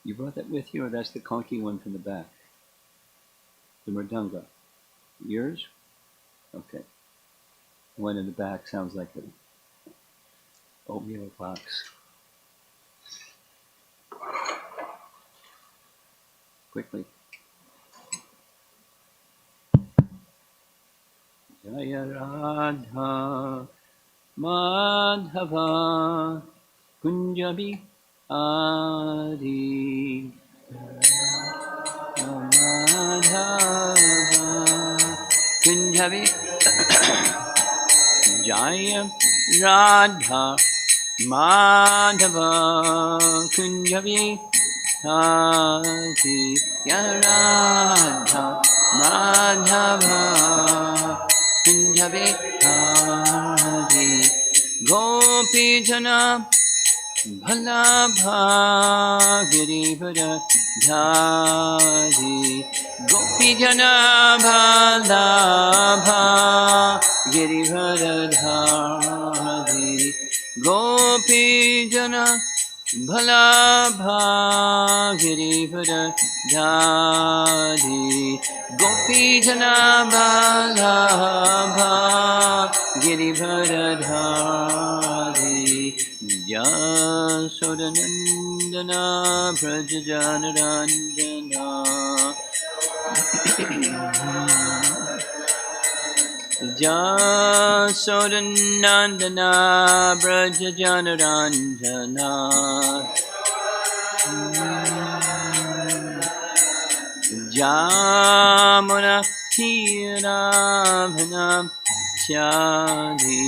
You brought that with you, or that's the conky one from the back? The mridanga. Yours? Okay. One in the back sounds like an oatmeal box. Quickly. Jaya Radha Madhava Kunjabi Adi Madhava Kunjabi Jaya Radha Madhava Kunjabi Adi Radha Madhava Kunjabi Adi Gopi Jana Bhala Bhagirivara Dhari Gopi Jana Bhala Bhagirivara Dhari Gopi Jana Bhala Bhagirivara Dhari Gopi Jana Bhala Bhagirivara Dhari Yasodanandana Prajajanarandana Yasodanandana Prajajanarandana Jamuna Tiravana Chadi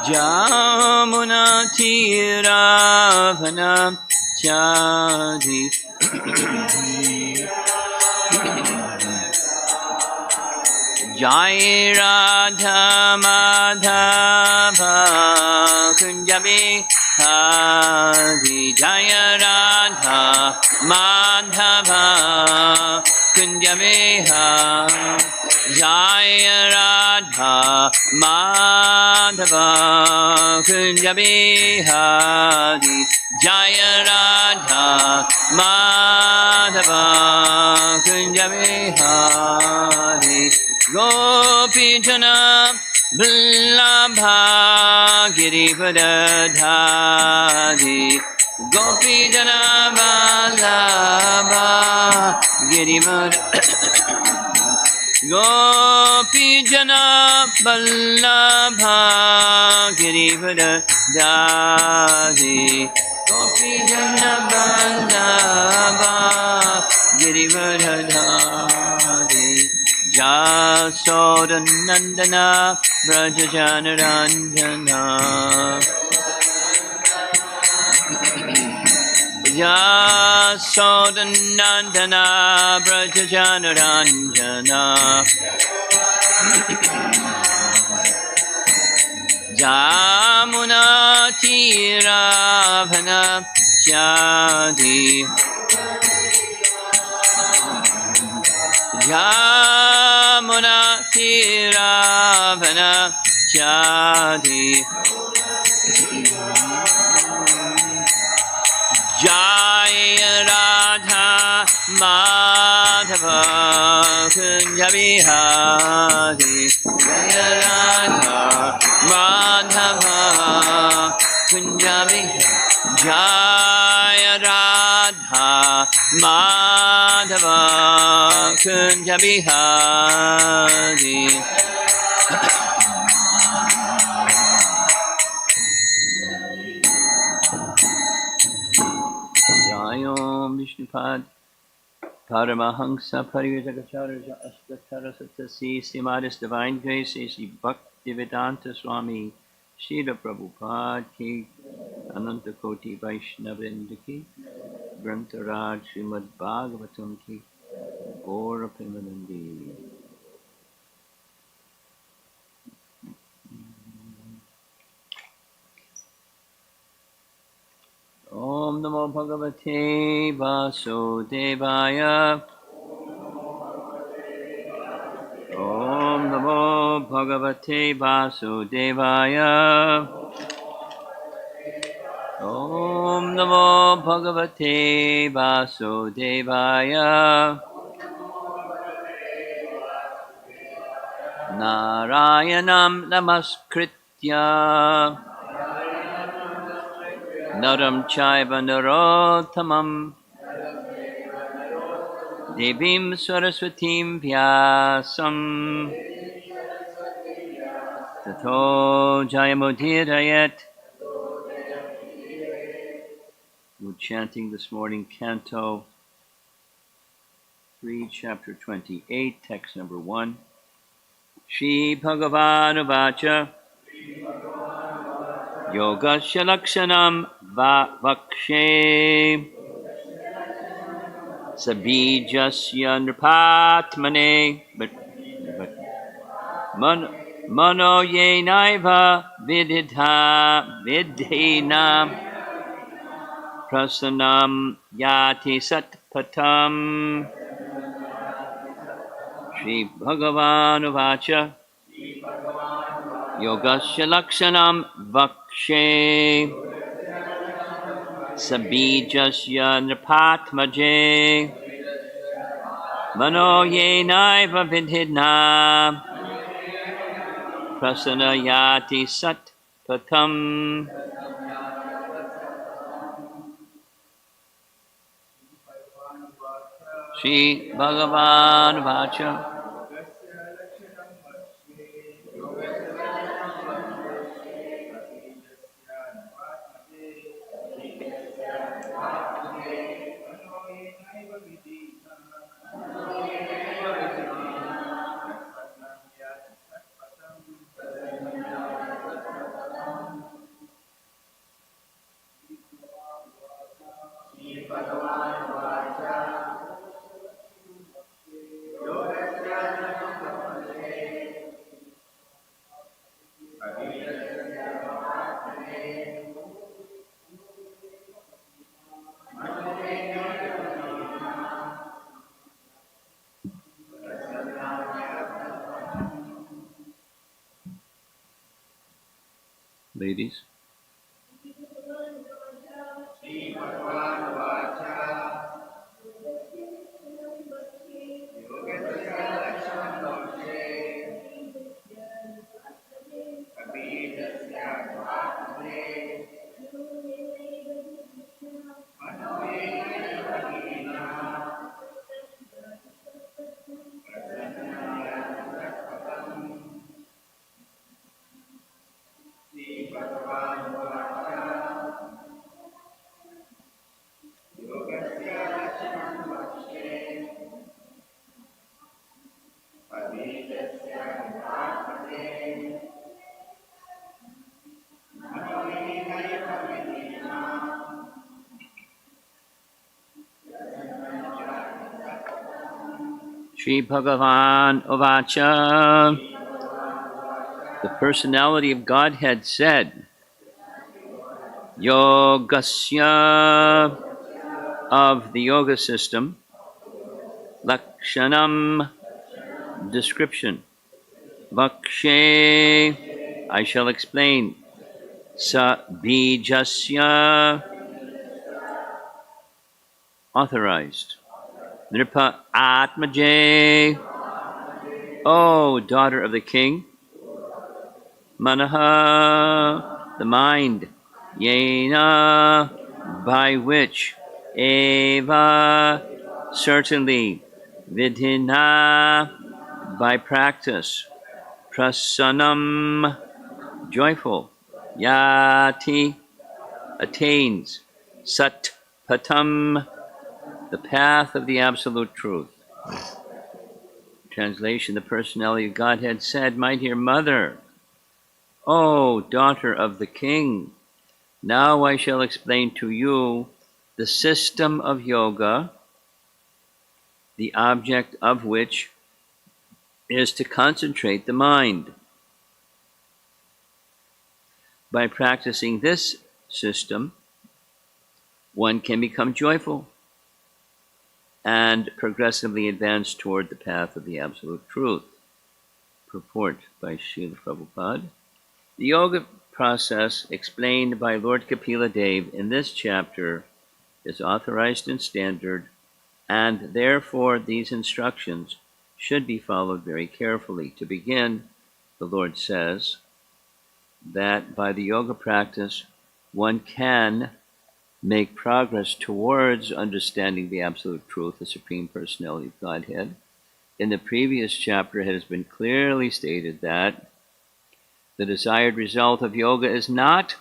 Jamuna Tiravana Chadi Jai Radha Madhava Kunjabi Hadi Jaya Radha Madhava Kunjabi Hadi Jaya Radha Madhava Kunjabi Hadi Jaya Radha Madhava Kunjabi Hadi Gopi Jana Vallabha Girivara Dhari Gopi Jana Vallabha Girivara Gopi Jana Vallabha Girivara Dhari Gopi Jana Vallabha Girivara Dhari Yasodanandana Brajajanarandana Yasodanandana Brajajanarandana Jamuna Tiravana Chadi Yamuna Tiravana Chadi Jaya Radha Madhava Kunjabi Hadi Jaya Radha Madhava Kunjabi Jaya Radha Madhava Kunjabi Hadi Jayom Vishnupad Paramahansa Pariyajagacharya Ashtatara Sattasi Srimad's Divine Grace Sri Bhaktivedanta Swami Srila Prabhupada Ki Ananta Koti Vaishnavrinda Ki Grantaraj Srimad Bhagavatam Ki Gaura Premanandi Om Namo Bhagavate Vasudevaya Om Namo Bhagavate Vasudevaya Om Namo Bhagavate Vasudevaya. Narayanam Namaskritya Naram Chaiva Narottamam Devim Saraswatim Vyasam Tato Jayamudirayat. We're chanting this morning Canto 3, Chapter 28, text number 1. Shri Bhagavan Vacha Yogasya Lakshanam Vakshe Sabijasya Nrpatmane. But Mano Ye Naiva Vidhinam Prasanam Yati Satpatam. Shri Bhagavan Vacha Yogasya Lakshanam Vakshe Sabijasya Nrpatmaje Mano Ye Naiva Vidhinam Prasanayati Satpatam. Shri Bhagavan Vacha Ladies. Shri Bhagavan Ovacha. The personality of Godhead said, Yogasya, of the yoga system, Lakshanam, description, Vakshe, I shall explain, Sabijasya, authorized, Nripa Atmaje, O daughter of the king, Manaha, the mind, Yena, by which, Eva, certainly, Vidhina, by practice, Prasanam, joyful, Yati, attains, Sat Patam, the path of the absolute truth. Translation: the personality of Godhead said, My dear mother, O daughter of the king, now I shall explain to you the system of yoga, the object of which is to concentrate the mind. By practicing this system, one can become joyful and progressively advance toward the path of the absolute truth. Purport by Srila Prabhupada. The yoga process explained by Lord Kapila Dev in this chapter is authorized and standard, and therefore these instructions should be followed very carefully. To begin, the Lord says that by the yoga practice, one can make progress towards understanding the absolute truth, the Supreme Personality of Godhead. In the previous chapter, it has been clearly stated that the desired result of yoga is not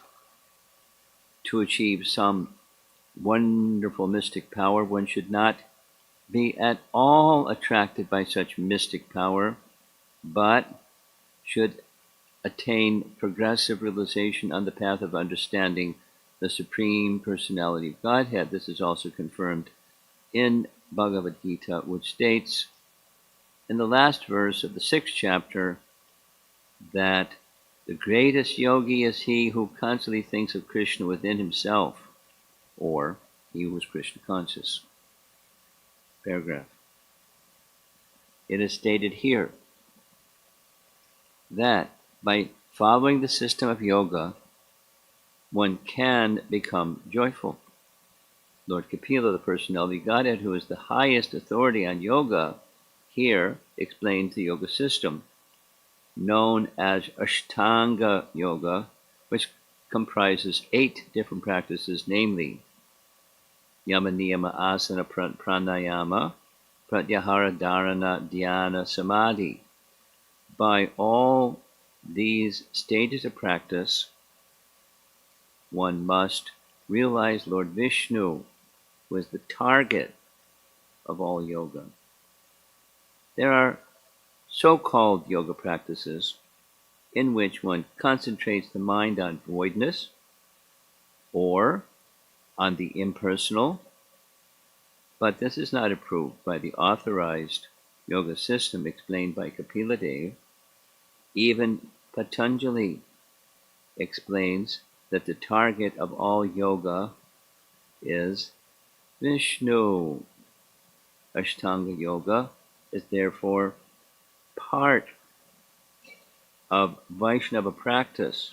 to achieve some wonderful mystic power. One should not be at all attracted by such mystic power, but should attain progressive realization on the path of understanding the Supreme Personality of Godhead. This is also confirmed in Bhagavad Gita, which states in the last verse of the 6th chapter that the greatest yogi is he who constantly thinks of Krishna within himself, or he who is Krishna conscious. Paragraph. It is stated here that by following the system of yoga, one can become joyful. Lord Kapila, the Personality of Godhead, who is the highest authority on yoga, here explains the yoga system, known as Ashtanga Yoga, which comprises 8 different practices, namely Yama Niyama Asana Pranayama, Pratyahara Dharana Dhyana Samadhi. By all these stages of practice, one must realize Lord Vishnu was the target of all yoga. There are so-called yoga practices in which one concentrates the mind on voidness or on the impersonal, but this is not approved by the authorized yoga system explained by Kapila Dev. Even Patanjali explains that the target of all yoga is Vishnu. Ashtanga Yoga is therefore part of Vaishnava practice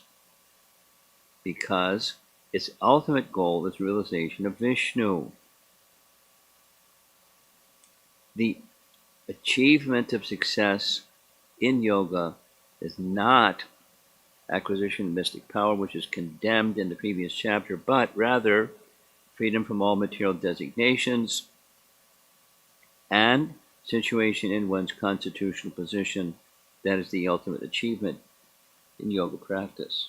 because its ultimate goal is realization of Vishnu. The achievement of success in yoga is not acquisition of mystic power, which is condemned in the previous chapter, but rather freedom from all material designations and situation in one's constitutional position. That is the ultimate achievement in yoga practice.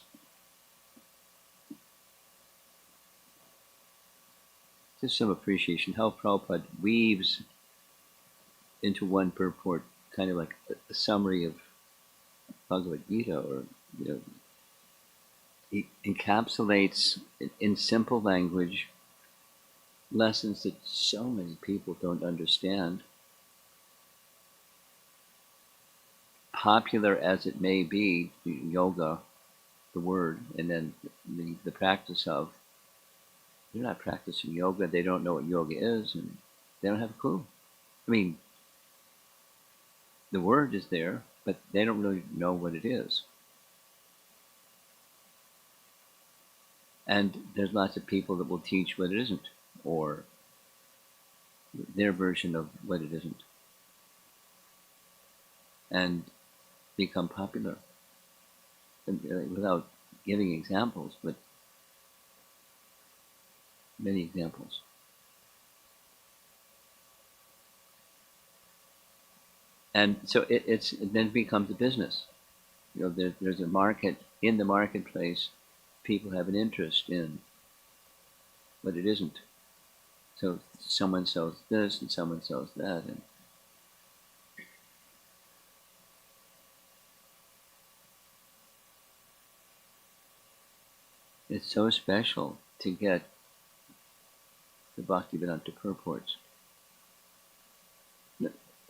Just some appreciation how Prabhupada weaves into one purport kind of like a summary of Bhagavad Gita, or he encapsulates in simple language lessons that so many people don't understand. Popular as it may be, yoga, the word, and then the practice of, they're not practicing yoga, they don't know what yoga is, and they don't have a clue. I mean, the word is there, but they don't really know what it is. And there's lots of people that will teach what it isn't, or their version of what it isn't, and become popular. And, without giving examples, but many examples. And so it then becomes a business. There's a market. In the marketplace, people have an interest in what it isn't. So someone sells this and someone sells that, and it's so special to get the Bhaktivedanta purports.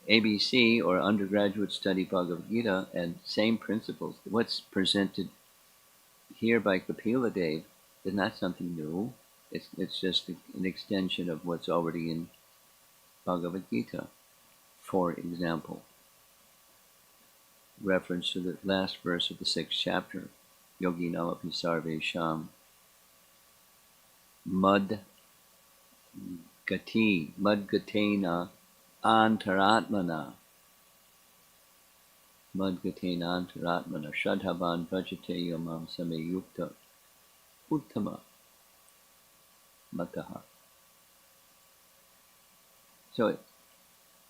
ABC, or undergraduate study Bhagavad Gita, and same principles. What's presented here by Kapila Dev is not something new. It's just an extension of what's already in Bhagavad Gita. For example, reference to the last verse of the 6th chapter. yoginam api sarvesham mud gatena antaratmana shadhavan bhajate yamam samyukta uttama mataha. So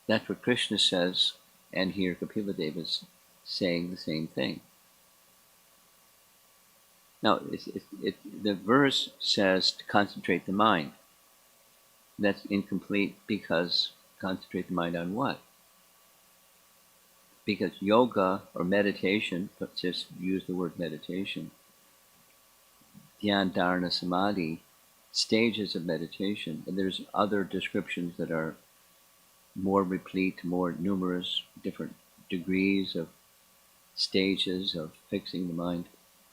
that's what Krishna says, and here Kapila Deva is saying the same thing. Now, the verse says to concentrate the mind. That's incomplete because concentrate the mind on what? Because yoga or meditation, let's just use the word meditation, dhyan, dharana, samadhi, stages of meditation, and there's other descriptions that are more replete, more numerous, different degrees of stages of fixing the mind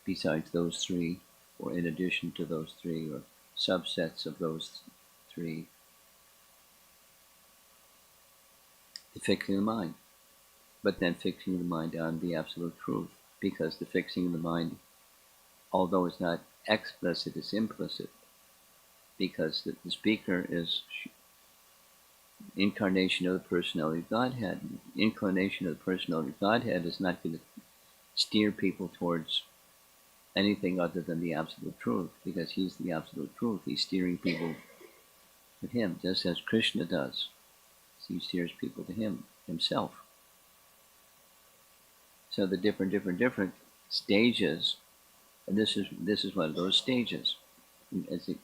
besides those three, or in addition to those three, or subsets of those three, to fixing the mind. But then fixing the mind on the absolute truth, because the fixing of the mind, although it's not explicit, it's implicit, because the speaker is incarnation of the personality of Godhead. Incarnation of the personality of Godhead is not going to steer people towards anything other than the absolute truth, because he's the absolute truth. He's steering people to him, just as Krishna does. He steers people to him, himself. So the different stages, and this is one of those stages.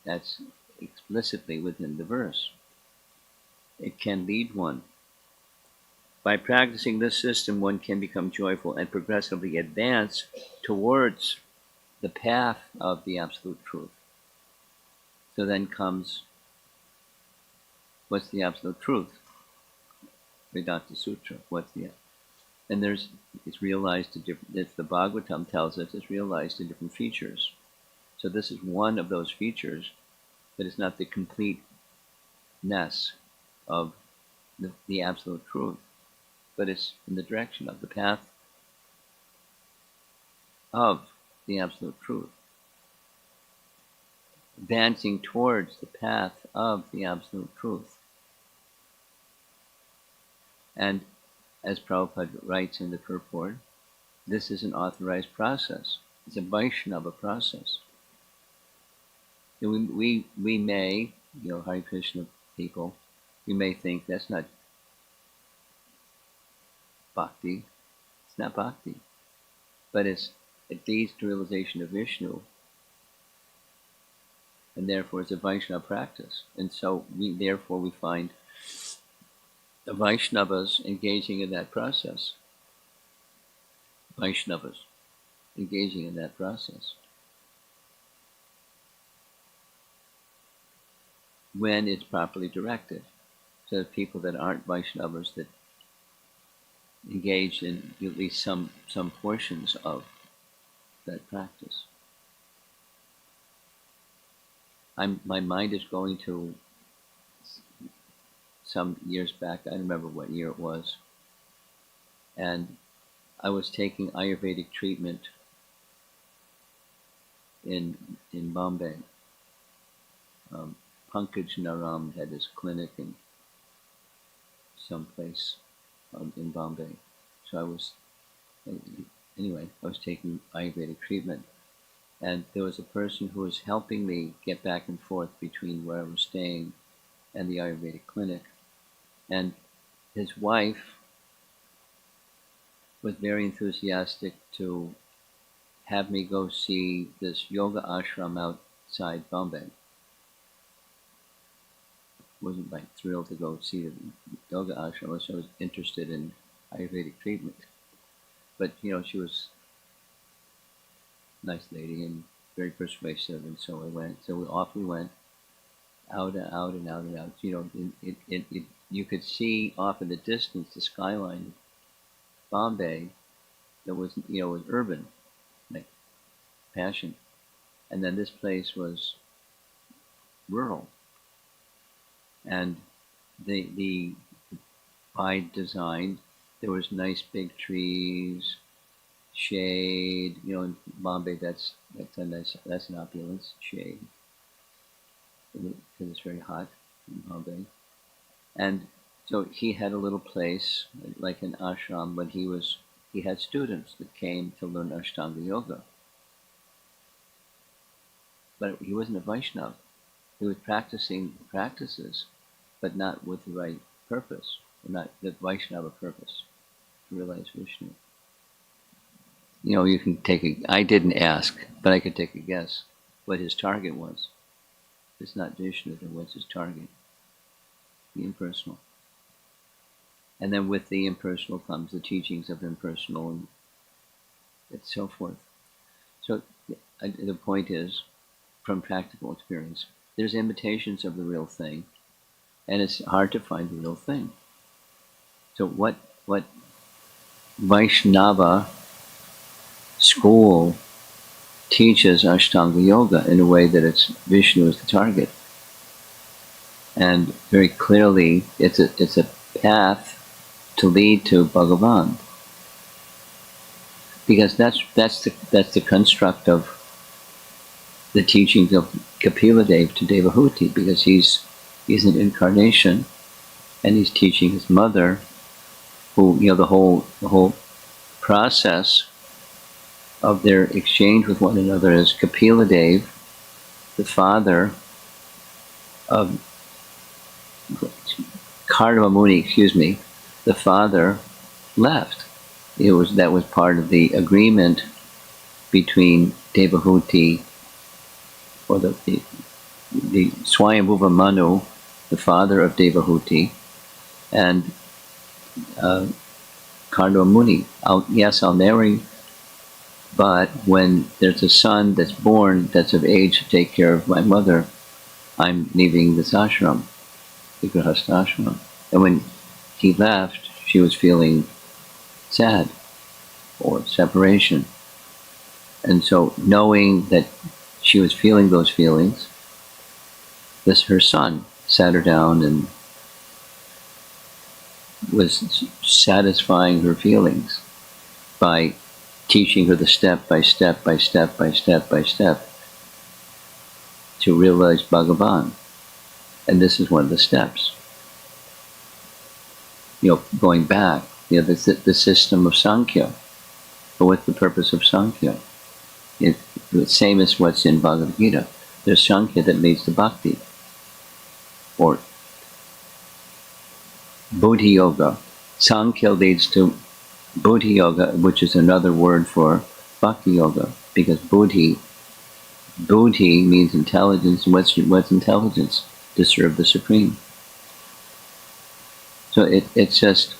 That's explicitly within the verse. It can lead one. By practicing this system, one can become joyful and progressively advance towards the path of the absolute truth. So then comes, what's the absolute truth? Vedanta Sutra. And it's realized if the Bhagavatam tells us, it's realized in different features. So this is one of those features, but it's not the completeness of the absolute truth, but it's in the direction of the path of the absolute truth, advancing towards the path of the absolute truth. And as Prabhupada writes in the purport, this is an authorized process. It's a Vaishnava process. And we may, Hare Krishna people, we may think that's not bhakti. It's not bhakti. But it leads to realization of Vishnu. And therefore it's a Vaishnava practice. And so we find the Vaishnavas engaging in that process. Vaishnavas engaging in that process. When it's properly directed. So the people that aren't Vaishnavas that engage in at least some portions of that practice. My mind is going to some years back, I don't remember what year it was, and I was taking Ayurvedic treatment in Bombay. Pankaj Naram had his clinic in some place in Bombay. So I was taking Ayurvedic treatment, and there was a person who was helping me get back and forth between where I was staying and the Ayurvedic clinic. And his wife was very enthusiastic to have me go see this yoga ashram outside Bombay. Wasn't like thrilled to go see the yoga ashram, so I was interested in Ayurvedic treatment. But she was a nice lady and very persuasive, and so I went. So we went out and out and out and out. You could see off in the distance the skyline of Bombay that was was urban, like Passion, and then this place was rural. And by design, there was nice big trees, shade. In Bombay, that's a nice, that's an opulence, shade, because it's very hot in Bombay. And so he had a little place, like an ashram, but he had students that came to learn Ashtanga Yoga. But he wasn't a Vaishnava. He was practicing practices, but not with the right purpose, or not the Vaishnava purpose, to realize Vishnu. You can I didn't ask, but I could take a guess what his target was. If it's not Vishnu, then what's his target? The impersonal. And then with the impersonal comes the teachings of impersonal and so forth. So the point is, from practical experience, there's imitations of the real thing, and it's hard to find the real thing. So what Vaishnava school teaches Ashtanga Yoga in a way that it's Vishnu is the target, and very clearly it's a path to lead to Bhagavan, because that's the construct of the teachings of Kapila Dev to Devahuti, because he's an incarnation, and he's teaching his mother, who the whole process of their exchange with one another is Kapila Dev, the father of Kardama Muni, the father left. That was part of the agreement between Devahuti, or the Swayambhuva Manu, the father of Devahuti, and Kardama Muni. I'll marry, but when there's a son that's born that's of age to take care of my mother, I'm leaving this ashram, the Grihastha ashram. And when he left, she was feeling sad, or separation. And so, knowing that she was feeling those feelings, her son sat her down and was satisfying her feelings by teaching her the step by step to realize Bhagavan. And this is one of the steps. Going back, the system of Sankhya. But what's the purpose of Sankhya? It's the same as what's in Bhagavad Gita. There's Sankhya that leads to Bhakti, or Buddhi Yoga. Sankhya leads to Buddhi Yoga, which is another word for Bhakti Yoga, because Buddhi means intelligence. What's intelligence? To serve the Supreme. So it's just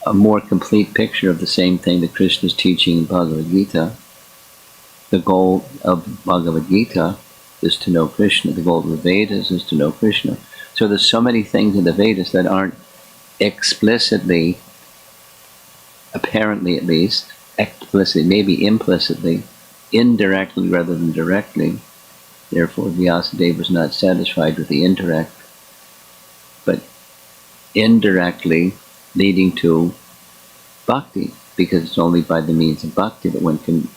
a more complete picture of the same thing that Krishna is teaching in Bhagavad Gita. The goal of Bhagavad Gita is to know Krishna. The goal of the Vedas is to know Krishna. So there's so many things in the Vedas that aren't explicitly, apparently at least, explicitly, maybe implicitly, indirectly rather than directly. Therefore, Vyasadeva was not satisfied with the indirect, but indirectly leading to bhakti, because it's only by the means of bhakti that one can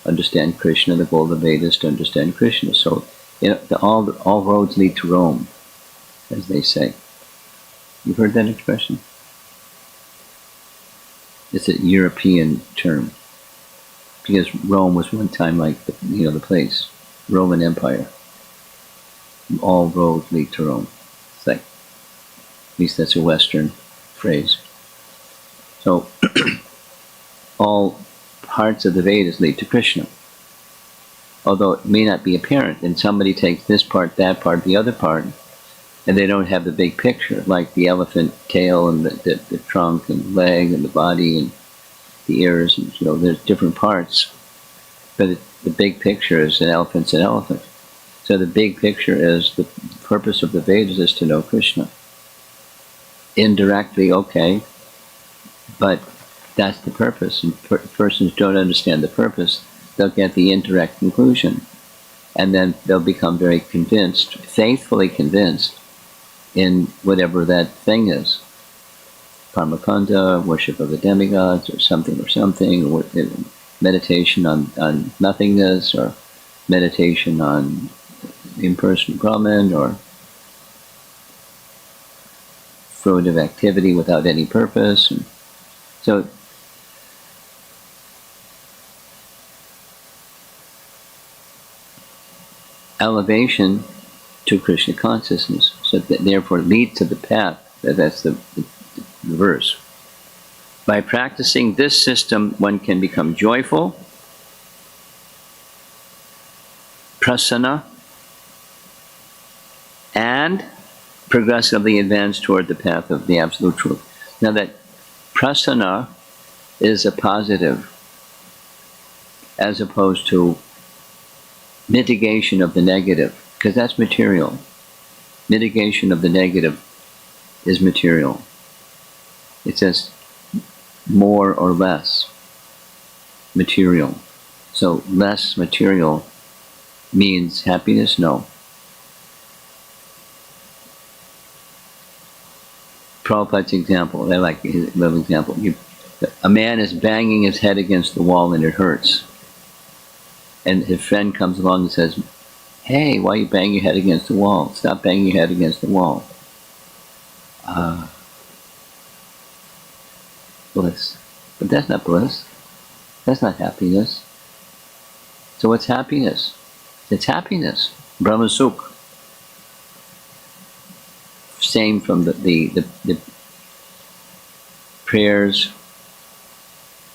understand Krishna. The goal of the Vedas to understand Krishna. So, all roads lead to Rome, as they say. You've heard that expression? It's a European term, because Rome was one time like the place, Roman Empire. All roads lead to Rome. It's like, at least that's a Western phrase. So all parts of the Vedas lead to Krishna, although it may not be apparent, and somebody takes this part, that part, the other part, and they don't have the big picture, like the elephant tail and the trunk and leg and the body and the ears, and there's different parts, but the big picture is an elephant's an elephant. So the big picture is the purpose of the Vedas is to know Krishna. Indirectly, okay, but that's the purpose. And persons don't understand the purpose, they'll get the indirect conclusion, and then they'll become very convinced, faithfully convinced, in whatever that thing is. Karmakanda, worship of the demigods, or something, or meditation on nothingness, or meditation on impersonal Brahman, or fruitive activity without any purpose. And so elevation to Krishna consciousness, so that therefore lead to the path. That's the verse. By practicing this system, one can become joyful, prasanna, and progressively advance toward the path of the absolute truth. Now that prasanna is a positive, as opposed to mitigation of the negative, because that's material. Mitigation of the negative is material. It says more or less material. So less material means happiness? No. Prabhupada's example, I like his little example. A man is banging his head against the wall and it hurts. And his friend comes along and says, "Hey, why are you banging your head against the wall? Stop banging your head against the wall." Bliss. But that's not bliss. That's not happiness. So what's happiness? It's happiness. Brahma Sukh. Same from the prayers,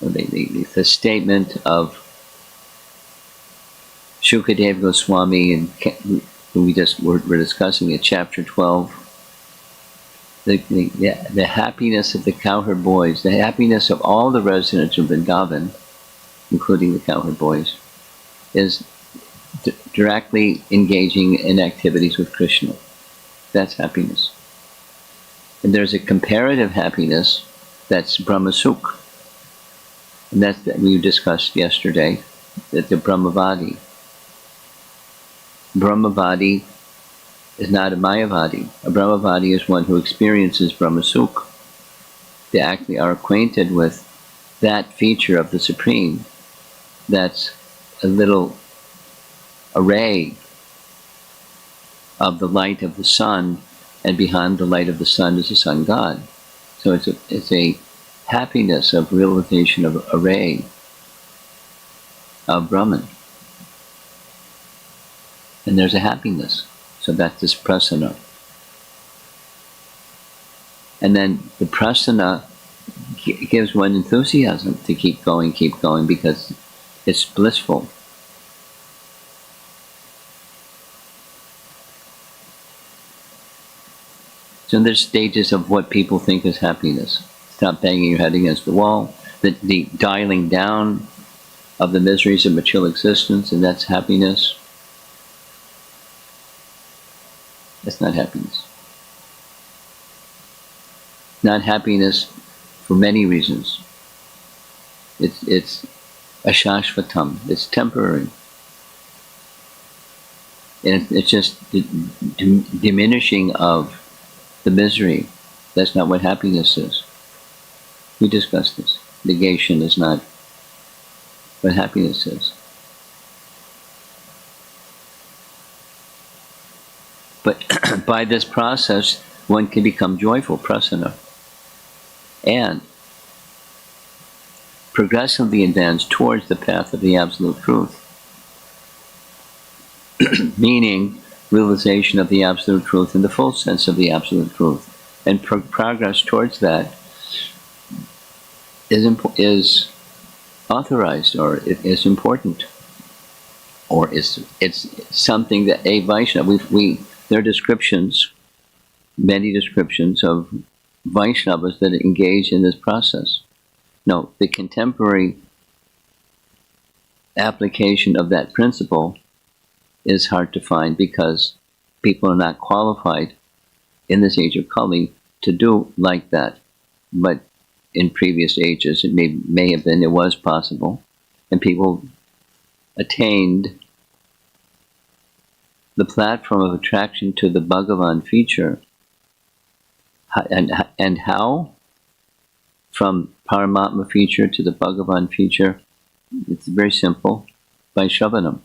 or the statement of Shukadev Goswami, and who we're discussing at chapter 12. The happiness of the cowherd boys, the happiness of all the residents of Vrindavan, including the cowherd boys, is directly engaging in activities with Krishna. That's happiness. And there's a comparative happiness that's Brahma Sukh. And that's that we discussed yesterday, that the Brahmavadi. Brahmavadi is not a Mayavadi. A Brahmavadi is one who experiences Brahma Sukh. They actually are acquainted with that feature of the Supreme. That's a little array of the light of the sun, and behind the light of the sun is the sun god. So it's a happiness of realization of array of Brahman. And there's a happiness. So that's this prasanna. And then the prasanna gives one enthusiasm to keep going, because it's blissful. So there's stages of what people think is happiness. Stop banging your head against the wall. The dialing down of the miseries of material existence, and that's happiness. That's not happiness. Not happiness for many reasons. It's ashashvatam. It's temporary. And it's just diminishing of the misery. That's not what happiness is. We discussed this. Negation is not what happiness is. But by this process, one can become joyful, prasanna, and progressively advance towards the path of the absolute truth. Meaning, realization of the absolute truth in the full sense of the absolute truth. And progress towards that is authorized, or it is important, or it's something that a Vaishnava, there are descriptions, many descriptions of Vaishnavas that engage in this process. No, the contemporary application of that principle is hard to find, because people are not qualified in this age of Kali to do like that. But in previous ages, it may have been, it was possible, and people attained the platform of attraction to the Bhagavan feature. And how? From Paramatma feature to the Bhagavan feature, It's very simple. By Shravanam.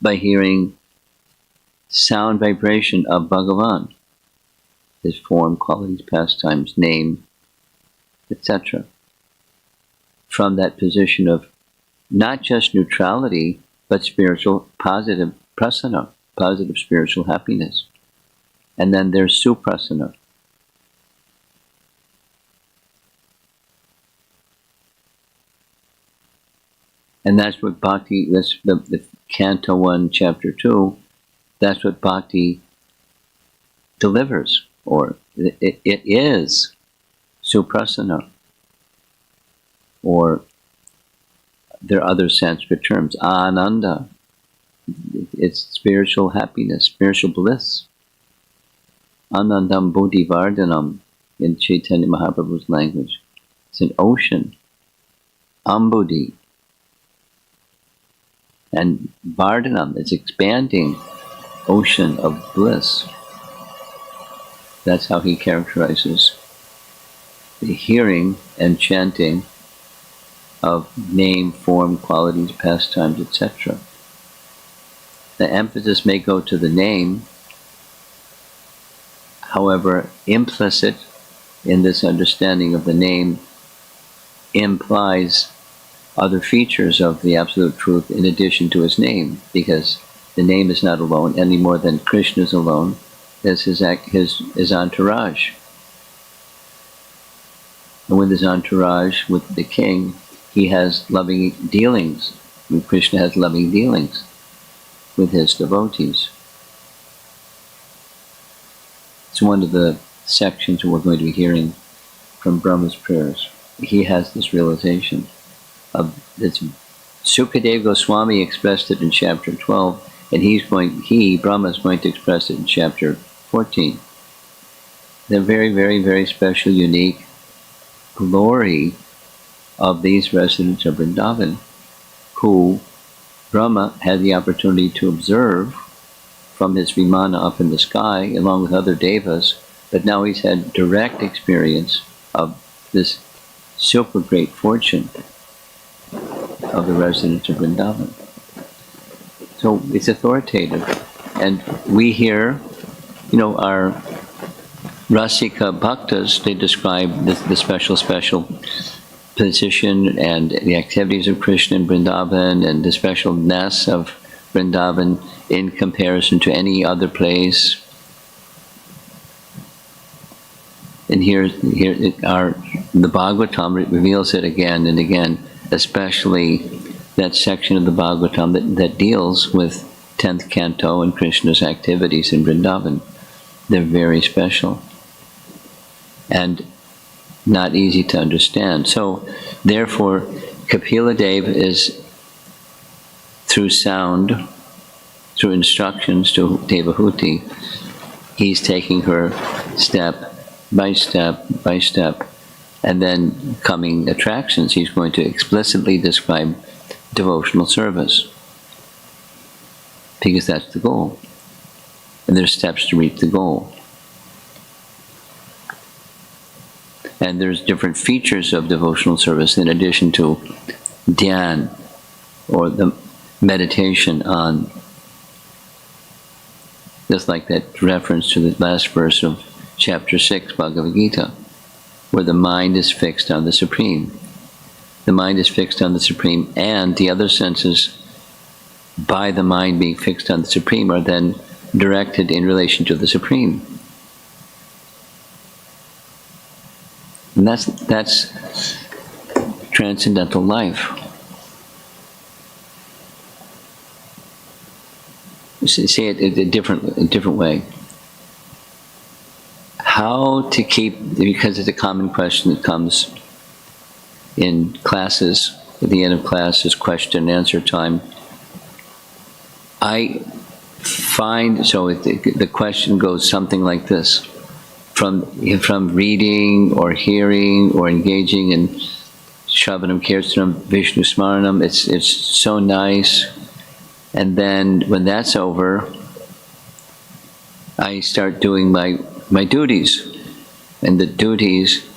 By hearing sound vibration of Bhagavan. His form, qualities, pastimes, name, etc. From that position of not just neutrality, but spiritual positive prasana, positive spiritual happiness. And then there's suprasana. And that's what bhakti, that's the Canto 1, Chapter 2, that's what bhakti delivers, or it is suprasana. Or there are other Sanskrit terms, ananda. It's spiritual happiness, spiritual bliss. Anandam buddhi vardhanam in Chaitanya Mahaprabhu's language. It's an ocean. Ambudhi. And vardhanam is expanding ocean of bliss. That's how he characterizes the hearing and chanting of name, form, qualities, pastimes, etc. The emphasis may go to the name, however, implicit in this understanding of the name implies other features of the Absolute Truth in addition to his name, because the name is not alone any more than Krishna is alone as his entourage. And with his entourage, with the king, he has loving dealings. And Krishna has loving dealings with his devotees. It's one of the sections we're going to be hearing from Brahma's prayers. He has this realization of this. Sukadeva Goswami expressed it in chapter 12, and Brahma is going to express it in chapter 14. The very, very, very special, unique glory of these residents of Vrindavan, who Brahma had the opportunity to observe from his vimana up in the sky, along with other devas, but now he's had direct experience of this super great fortune of the residents of Vrindavan. So it's authoritative. And we hear, our Rasika Bhaktas, they describe the special position and the activities of Krishna in Vrindavan and the specialness of Vrindavan in comparison to any other place. And here the Bhagavatam reveals it again and again, especially that section of the Bhagavatam that deals with 10th canto and Krishna's activities in Vrindavan. They're very special and not easy to understand. So, therefore, Kapila Dev is, through sound, through instructions to Devahuti, he's taking her step by step by step, and then coming attractions. He's going to explicitly describe devotional service, because that's the goal. And there's steps to reach the goal. And there's different features of devotional service in addition to dhyan, or the meditation on, just like that reference to the last verse of chapter 6, Bhagavad Gita, where the mind is fixed on the Supreme. The mind is fixed on the Supreme, and the other senses, by the mind being fixed on the Supreme, are then directed in relation to the Supreme. And that's transcendental life. See it a different way. How to keep, because it's a common question that comes in classes, at the end of class is question and answer time. I find, so the question goes something like this. From reading or hearing or engaging in Shravanam, Kirtanam, Vishnu Smaranam, it's so nice. And then when that's over, I start doing my duties. And the duties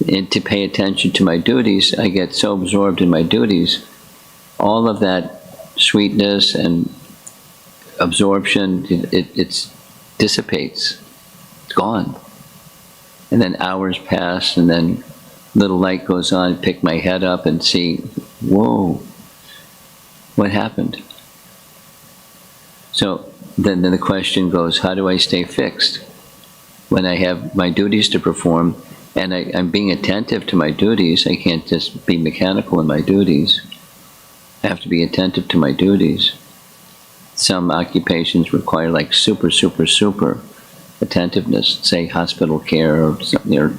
and to pay attention to my duties, I get so absorbed in my duties, all of that sweetness and absorption, it dissipates. It's gone. And then hours pass, and then little light goes on, pick my head up and see, whoa, what happened? So then the question goes, how do I stay fixed when I have my duties to perform and I'm being attentive to my duties? I can't just be mechanical in my duties. I have to be attentive to my duties. Some occupations require like super attentiveness, say hospital care or something, or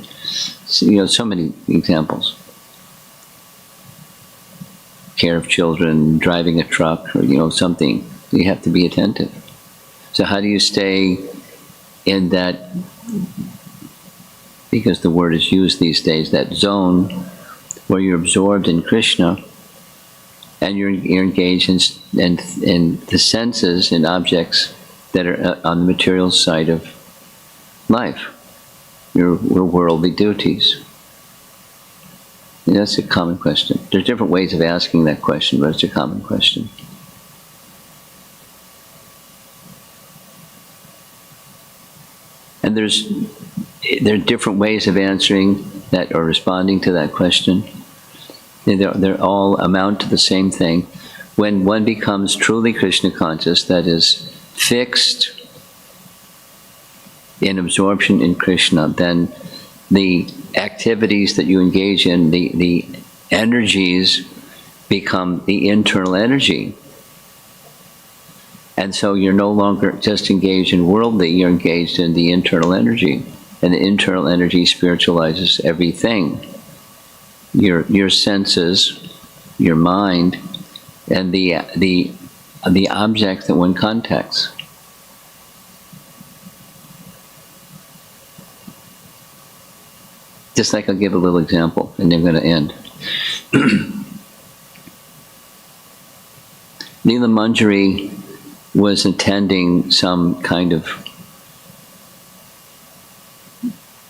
so many examples. Care of children, driving a truck, or something. You have to be attentive. So how do you stay in that, because the word is used these days, that zone where you're absorbed in Krishna and you're engaged in the senses and objects that are on the material side of life, your worldly duties? And that's a common question. There's different ways of asking that question, but it's a common question. And there are different ways of answering that or responding to that question. They all amount to the same thing. When one becomes truly Krishna conscious, that is fixed in absorption in Krishna, then the activities that you engage in, the energies become the internal energy. And so you're no longer just engaged in worldly, you're engaged in the internal energy. And the internal energy spiritualizes everything. Your senses, your mind, and the object that one contacts. Just like I'll give a little example, and I'm going to end. Neela Manjari was attending some kind of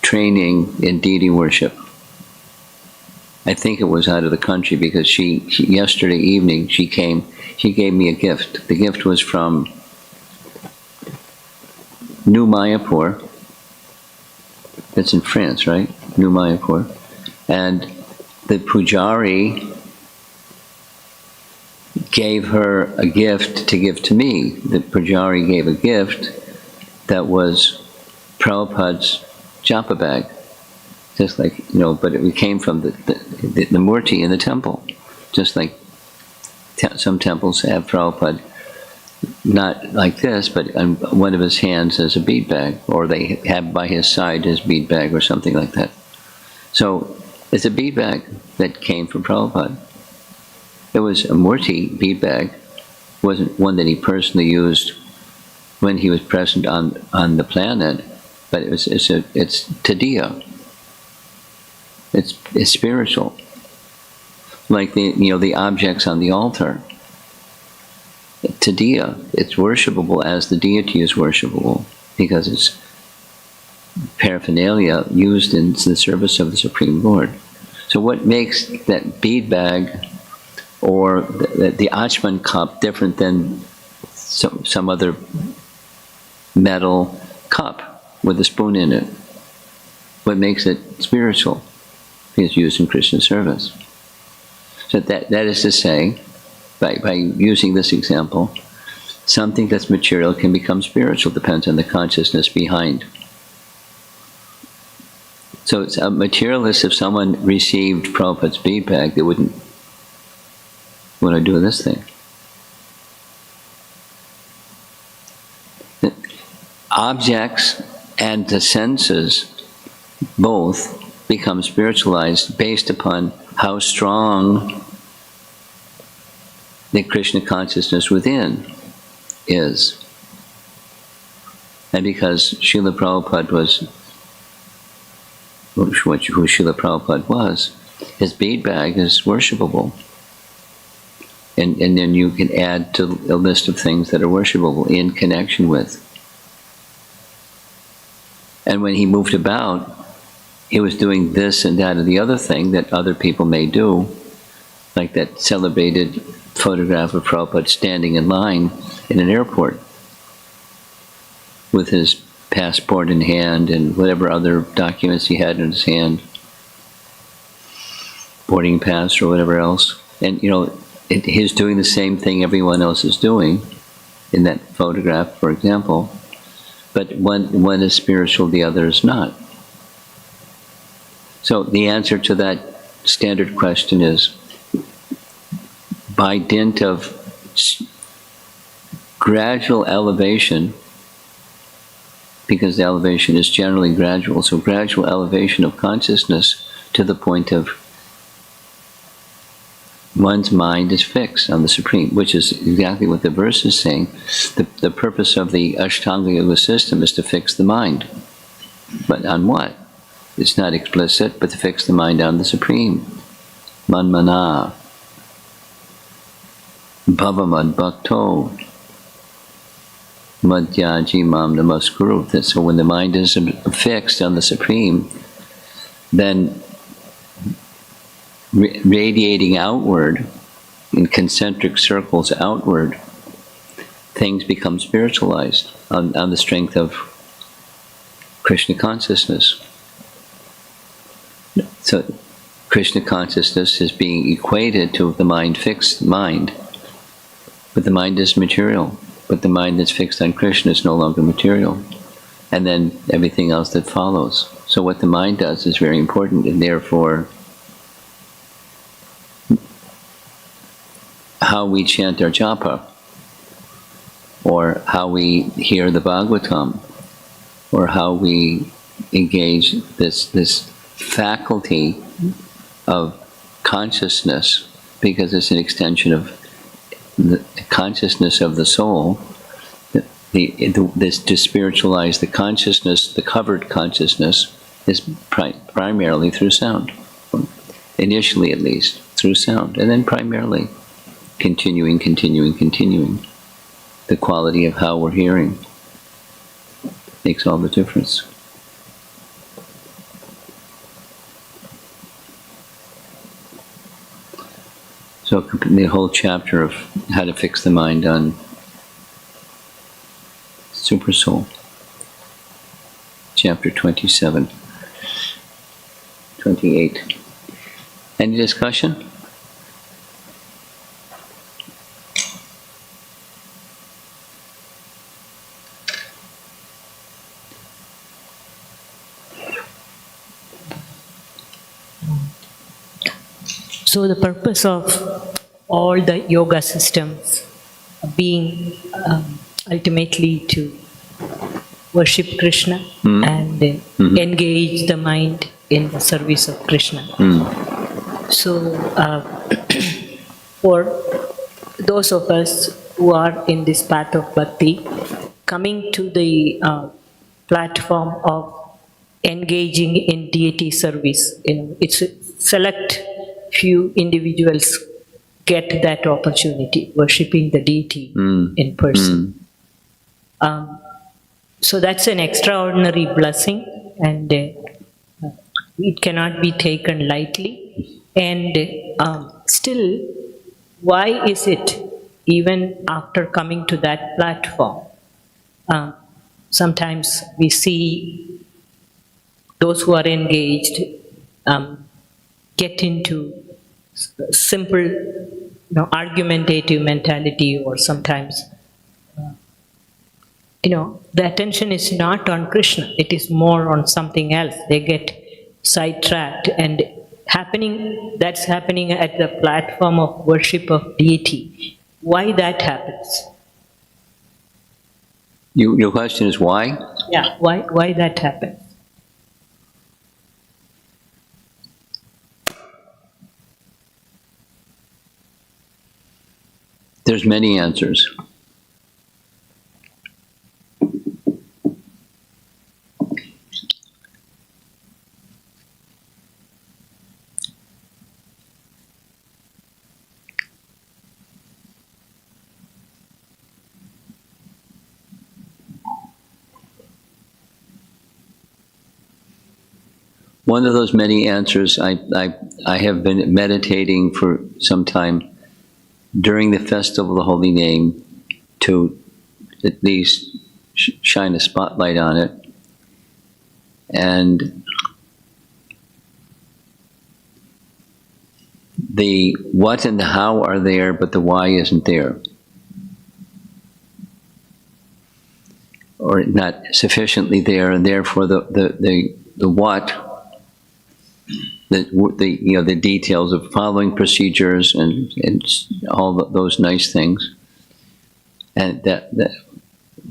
training in deity worship. I think it was out of the country, because she yesterday evening she gave me a gift. The gift was from New Mayapur. That's in France, right? New Mayapur. And the pujari gave her a gift to give to me. The pujari gave a gift that was Prabhupada's japa bag. Just like, but it came from the murti in the temple. Just like some temples have Prabhupada, not like this, but on one of his hands as a bead bag, or they have by his side his bead bag or something like that. So it's a bead bag that came from Prabhupada. It was a murti bead bag. It wasn't one that he personally used when he was present on the planet, but it's tadiya. It's spiritual. Like the objects on the altar. Tadiya, it's worshipable as the deity is worshipable, because it's paraphernalia used in the service of the Supreme Lord. So what makes that bead bag or the Achman cup different than some other metal cup with a spoon in it? What makes it spiritual? It's used in Krishna service. So that is to say, by using this example, something that's material can become spiritual, depends on the consciousness behind. So it's a materialist. If someone received Prabhupada's bead bag, they wouldn't want to do this thing. The objects and the senses both become spiritualized based upon how strong the Krishna consciousness within is. And because Srila Prabhupada was, who Srila Prabhupada was, his bead bag is worshipable. And then you can add to a list of things that are worshipable in connection with. And when he moved about, he was doing this and that and the other thing that other people may do, like that celebrated photograph of Prabhupada standing in line in an airport with his passport in hand and whatever other documents he had in his hand, boarding pass or whatever else. And, he's doing the same thing everyone else is doing in that photograph, for example, but one is spiritual, the other is not. So the answer to that standard question is, by dint of gradual elevation, because the elevation is generally gradual, so gradual elevation of consciousness to the point of one's mind is fixed on the Supreme, which is exactly what the verse is saying. The purpose of the Ashtanga Yoga system is to fix the mind. But on what? It's not explicit, but to fix the mind on the Supreme. Manmana. Bhavamad Bhakto. Madhyaji Mam Namaskuru. So when the mind is fixed on the Supreme, then radiating outward, in concentric circles outward, things become spiritualized on the strength of Krishna consciousness. So Krishna consciousness is being equated to the mind-fixed mind. But the mind is material. But the mind that's fixed on Krishna is no longer material. And then everything else that follows. So what the mind does is very important, and therefore how we chant our japa, or how we hear the Bhagavatam, or how we engage this faculty of consciousness, because it's an extension of the consciousness of the soul. This to spiritualize the consciousness, the covered consciousness, is primarily through sound. Initially, at least, through sound, and then primarily continuing. The quality of how we're hearing makes all the difference. So the whole chapter of how to fix the mind on Super Soul, chapter 27, 28. Any discussion? So the purpose of all the yoga systems being ultimately to worship Krishna and engage the mind in the service of Krishna. So for those of us who are in this path of bhakti, coming to the platform of engaging in deity service, it's a select few individuals get that opportunity, worshipping the deity in person. So that's an extraordinary blessing, and it cannot be taken lightly. And still, why is it, even after coming to that platform, sometimes we see those who are engaged get into simple, argumentative mentality, or sometimes, the attention is not on Krishna, it is more on something else. They get sidetracked, and that's happening at the platform of worship of deity. Why that happens? Your question is why? Yeah, why that happens? There's many answers. one of those many answers. I have been meditating for some time during the Festival of the Holy Name to at least shine a spotlight on it. And the what and the how are there, but the why isn't there. Or not sufficiently there, and therefore the what, the details of following procedures and all those nice things, and that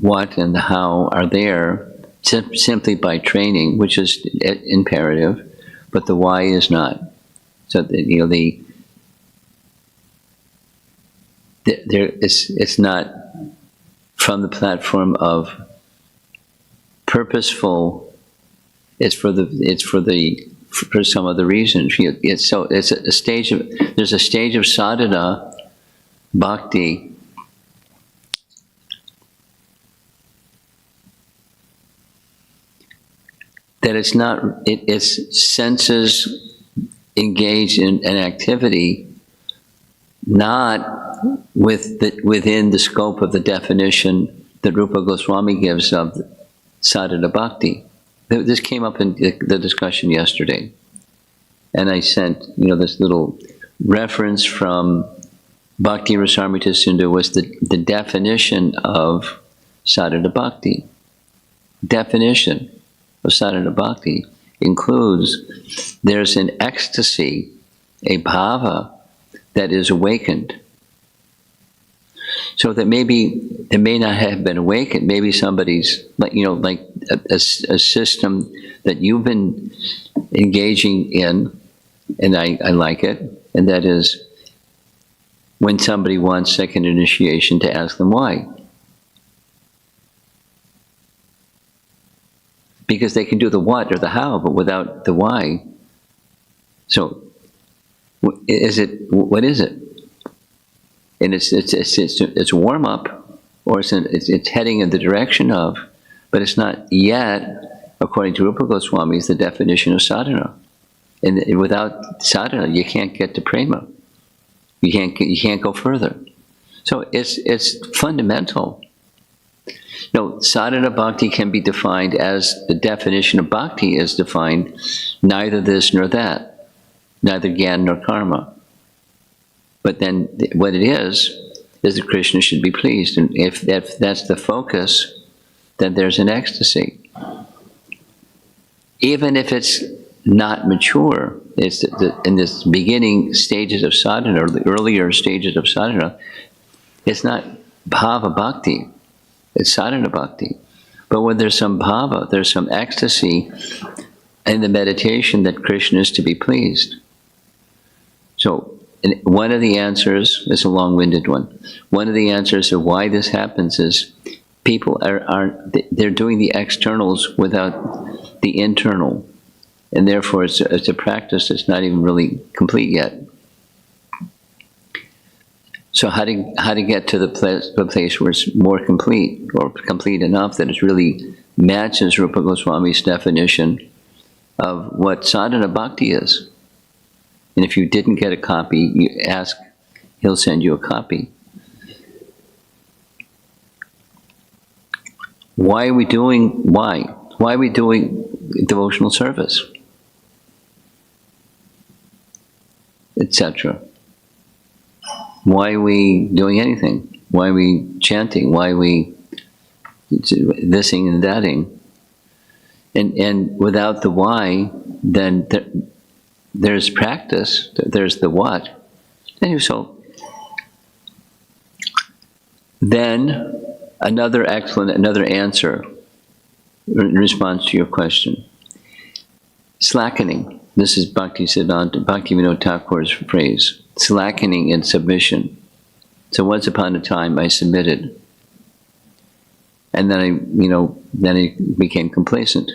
what and the how are there simply by training, which is imperative, but the why is not. So it's not from the platform of purposeful. It's for some other reason. It's a stage of, there's a stage of sadhana bhakti that it's not, it's senses engaged in an activity not within the scope of the definition that Rupa Goswami gives of sadhana bhakti. This came up in the discussion yesterday, and I sent this little reference from Bhakti Rasamrita Sindhu was the definition of sadhana bhakti. Definition of sadhana bhakti includes there's an ecstasy, a bhava that is awakened. So that maybe it may not have been awakened. Maybe somebody's like a system that you've been engaging in, and I like it, and that is when somebody wants second initiation to ask them why. Because they can do the what or the how, but without the why. So, what is it? And it's warm up, or it's heading in the direction of, but it's not yet, according to Rupa Goswami, is the definition of sadhana. And without sadhana, you can't get to prema. You can't go further. So it's fundamental. Sadhana bhakti can be defined as the definition of bhakti is defined, neither this nor that, neither gyan nor karma. But then what it is that Krishna should be pleased. And if that's the focus, then there's an ecstasy. Even if it's not mature, it's in this beginning stages of sadhana, or the earlier stages of sadhana, it's not bhava bhakti, it's sadhana bhakti. But when there's some bhava, there's some ecstasy in the meditation that Krishna is to be pleased. So, and one of the answers, it's a long-winded one, one of the answers of why this happens is people they're doing the externals without the internal. And therefore it's a practice that's not even really complete yet. So how to get to the place where it's more complete, or complete enough that it really matches Rupa Goswami's definition of what sadhana bhakti is. And if you didn't get a copy, you ask, he'll send you a copy. Why are we doing devotional service? Etc. Why are we doing anything? Why are we chanting? Why are we thising and thatting? And without the why, then there's practice, there's the what. And so then another answer in response to your question. Slackening. This is Bhaktivinoda Thakur's phrase. Slackening in submission. So once upon a time I submitted. And then I became complacent.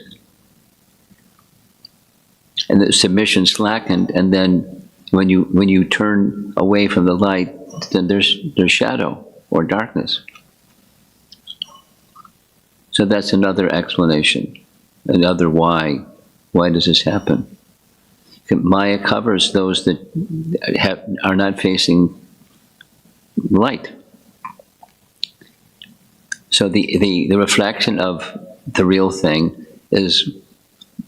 And the submission slackened, and then when you turn away from the light, then there's shadow or darkness. So that's another explanation, another why. Why does this happen? Maya covers those that are not facing light. So the reflection of the real thing is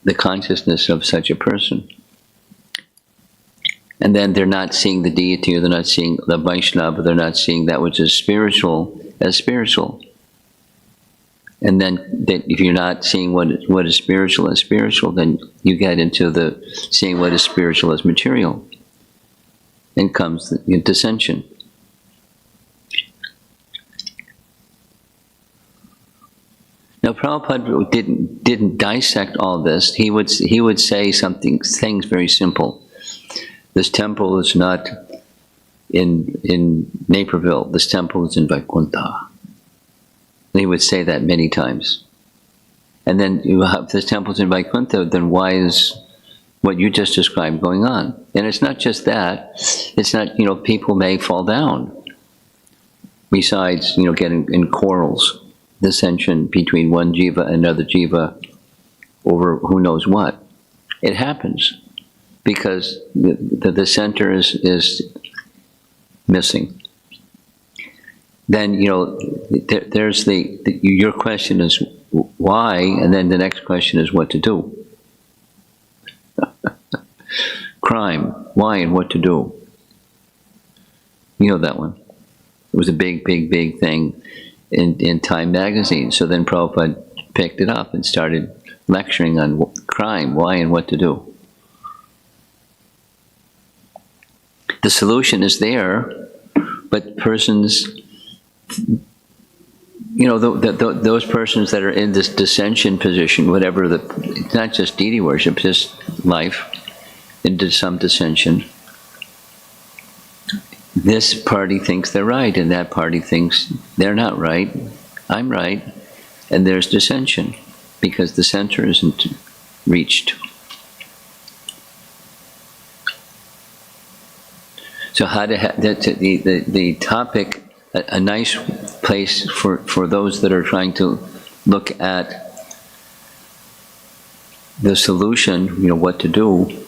the consciousness of such a person. And then they're not seeing the deity, or they're not seeing the Vaishnava, they're not seeing that which is spiritual as spiritual. And then if you're not seeing what is spiritual as spiritual, then you get into the seeing what is spiritual as material. And comes the dissension. Now, Prabhupada didn't dissect all this. He would say things very simple. This temple is not in Naperville. This temple is in Vaikuntha. And he would say that many times. And then if this temple is in Vaikuntha, then why is what you just described going on? And it's not just that. It's not, people may fall down. Besides, getting in quarrels, dissension between one jiva and another jiva over who knows what. It happens because the center is missing. Then, there's your question is why, and then the next question is what to do. Crime, why and what to do. You know that one. It was a big thing in Time magazine. So then Prabhupada picked it up and started lecturing on crime, why and what to do. The solution is there, but persons, those persons that are in this dissension position, whatever it's not just deity worship, just life, into some dissension. This party thinks they're right, and that party thinks they're not right, I'm right, and there's dissension, because the center isn't reached. So how to the topic, a nice place for those that are trying to look at the solution, what to do,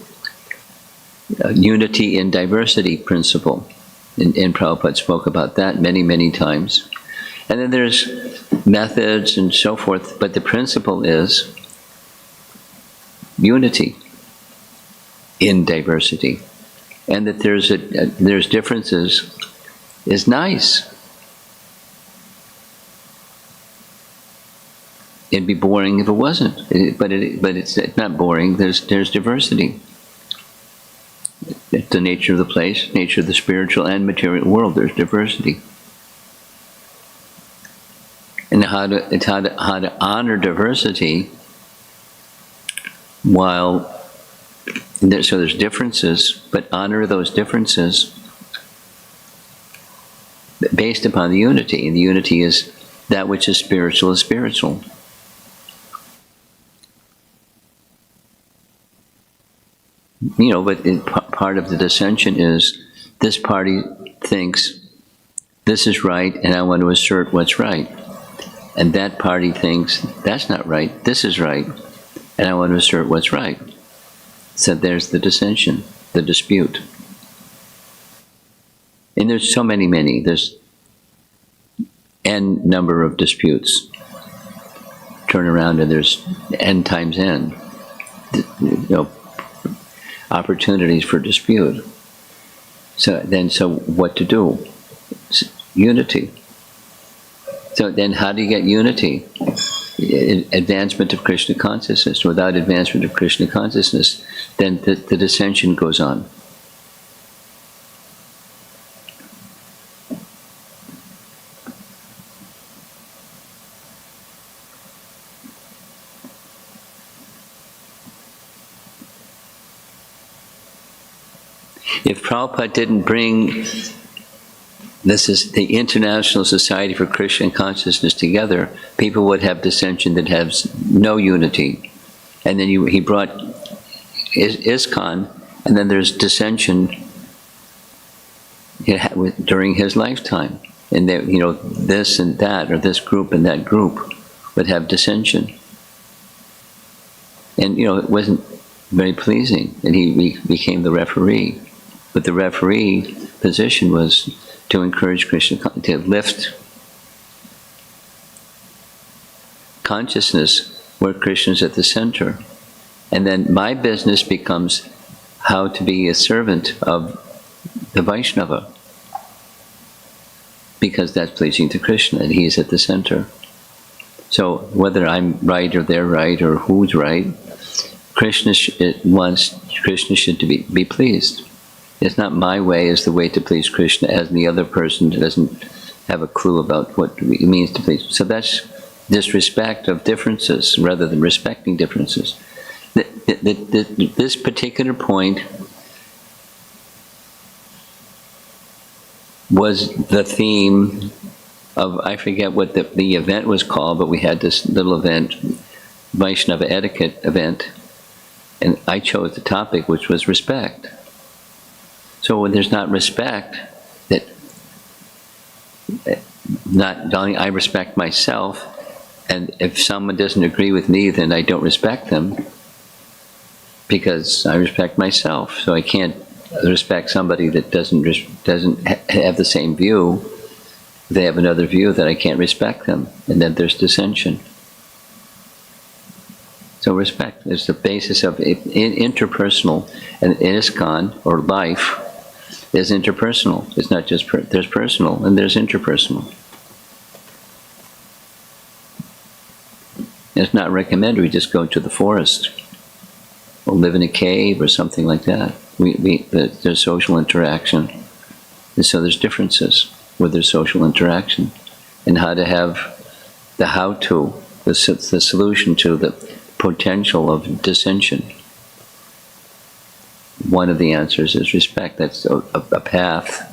unity in diversity principle. And Prabhupada spoke about that many times. And then there's methods and so forth, but the principle is unity in diversity. And that there's differences is nice. It'd be boring if it wasn't, but it's not boring. There's diversity. It's the nature of the place, nature of the spiritual and material world. There's diversity, and how to honor diversity while. So there's differences, but honor those differences based upon the unity. And the unity is that which is spiritual is spiritual. But part of the dissension is this party thinks this is right and I want to assert what's right. And that party thinks that's not right, this is right, and I want to assert what's right. So there's the dissension, the dispute. And there's so many. There's n number of disputes. Turn around and there's n times n. Opportunities for dispute. So what to do? Unity. So then how do you get unity? Advancement of Krishna consciousness. Without advancement of Krishna consciousness, then the dissension goes on. If Prabhupada didn't bring this is the International Society for Krishna Consciousness together, people would have dissension that has no unity. And then he brought ISKCON, and then there's dissension during his lifetime. And this and that, or this group and that group would have dissension. And it wasn't very pleasing, and he became the referee. But the referee position was to encourage Krishna, to lift consciousness where Krishna's at the center. And then my business becomes how to be a servant of the Vaishnava, because that's pleasing to Krishna, and he's at the center. So whether I'm right or they're right or who's right, Krishna should be pleased. It's not my way is the way to please Krishna, as the other person doesn't have a clue about what it means to please. So that's disrespect of differences rather than respecting differences. This particular point was the theme of, I forget what the event was called, but we had this little event, Vaishnava etiquette event, and I chose the topic, which was respect. So when there's not respect, I respect myself, and if someone doesn't agree with me, then I don't respect them, because I respect myself. So I can't respect somebody that doesn't have the same view. If they have another view, that I can't respect them, and then there's dissension. So respect is the basis of interpersonal, and ISKCON, or life, is interpersonal. It's not just, there's personal and there's interpersonal. It's not recommended we just go to the forest or live in a cave or something like that. There's social interaction. And so there's differences where there's social interaction, and how to have the how-to, the solution to the potential of dissension. One of the answers is respect. That's a path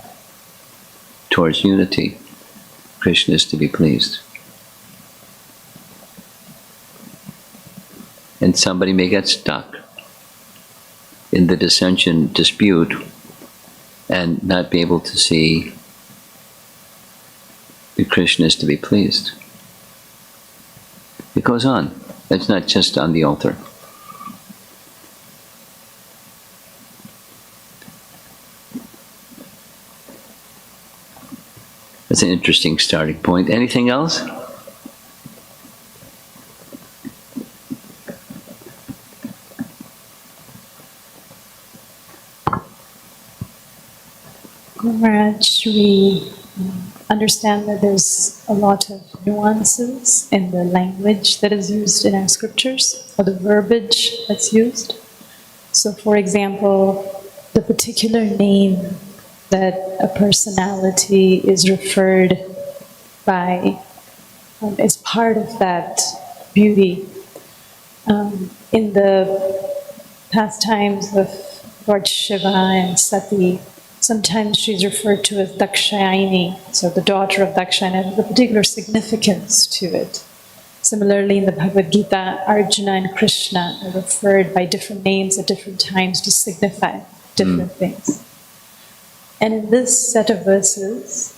towards unity. Krishna is to be pleased. And somebody may get stuck in the dissension dispute and not be able to see that Krishna is to be pleased. It goes on. It's not just on the altar. That's an interesting starting point. Anything else? Maharaj, we understand that there's a lot of nuances in the language that is used in our scriptures, or the verbiage that's used. So, for example, the particular name that a personality is referred by is part of that beauty. In the pastimes of Lord Shiva and Sati, sometimes she's referred to as Dakshayani, so the daughter of Dakshayani. There's a particular significance to it. Similarly, in the Bhagavad Gita, Arjuna and Krishna are referred by different names at different times to signify different things. And in this set of verses,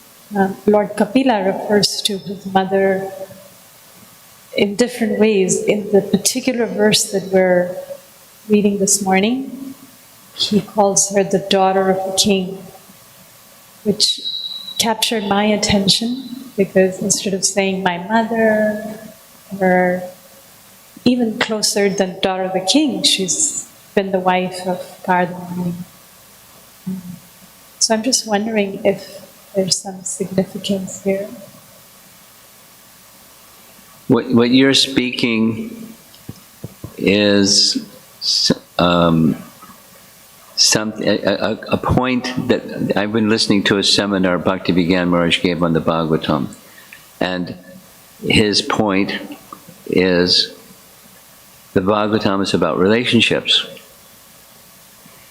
Lord Kapila refers to his mother in different ways. In the particular verse that we're reading this morning, he calls her the daughter of the king, which captured my attention, because instead of saying my mother, or even closer than daughter of the king, she's been the wife of Gardamani. So I'm just wondering if there's some significance here. What you're speaking is a point that I've been listening to a seminar Bhaktivedanta Maharaj gave on the Bhagavatam, and his point is the Bhagavatam is about relationships,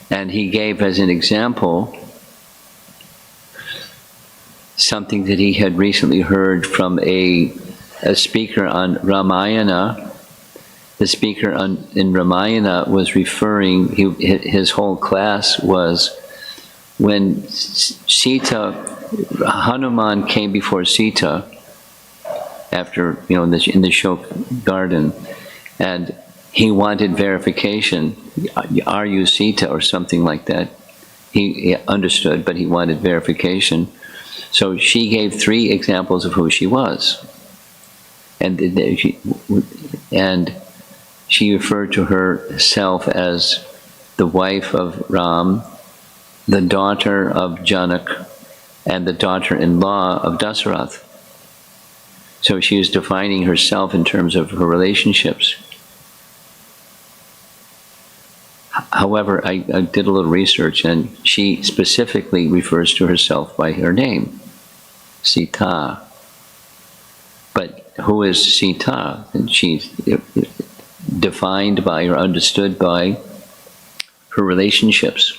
and he gave as an example something that he had recently heard from a speaker on Ramayana. The speaker in Ramayana was referring, his whole class was when Sita, Hanuman came before Sita after, in the Shok garden, and he wanted verification. Are you Sita or something like that? He understood, but he wanted verification. So she gave 3 examples of who she was. And she referred to herself as the wife of Ram, the daughter of Janak, and the daughter-in-law of Dasarath. So she was defining herself in terms of her relationships. However, I did a little research, and she specifically refers to herself by her name, Sita. But who is Sita? And she's defined by or understood by her relationships.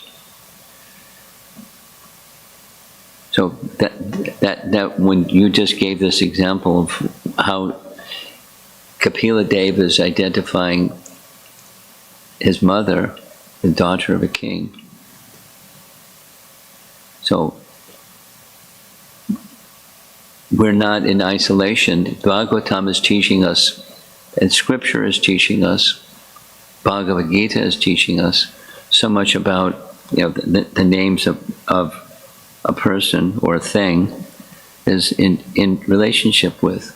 So that when you just gave this example of how Kapila Deva is identifying his mother, the daughter of a king. So we're not in isolation. Bhagavatam is teaching us, and Scripture is teaching us, Bhagavad Gita is teaching us so much about the names of a person or a thing is in relationship with,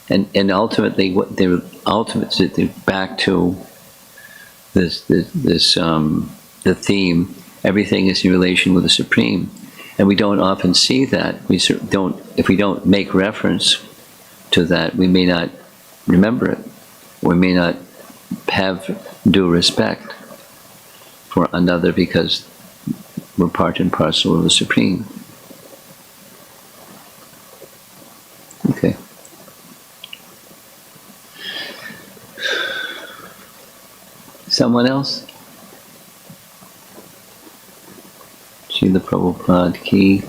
and ultimately what they're back to this the theme. Everything is in relation with the Supreme, and we don't often see that. If we don't make reference to that, we may not remember it, or we may not have due respect for another because we're part and parcel of the Supreme. Okay. Someone else? Srila Prabhupada ki.